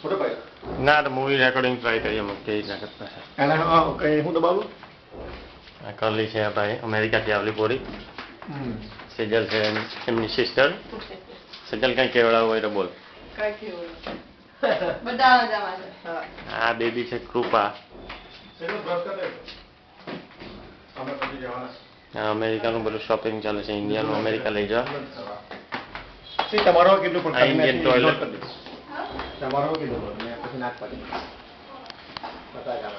Photo પાડ્યો ના તો મૂવી રેકોર્ડિંગ ટ્રાય કરીએ અમે કેવી રીતના કરતા છે. એના કઈ હું દબાવું આ કરલી છે ભાઈ અમેરિકાથી આવેલી પોરી. સેજલ છે એમની સિસ્ટર. સેજલ કઈ કેવડાવું હોય તો બોલ. આ બેબી છે કૃપા. અમેરિકાનું બધું શોપિંગ ચાલે છે. ઇન્ડિયાનું અમેરિકા લઈ જવા. તમારો કેટલું પણ ઇન્ડિયન ટોયલેટ તમારો કેટલું પણ પછી નાખ પાડી બતા ગામ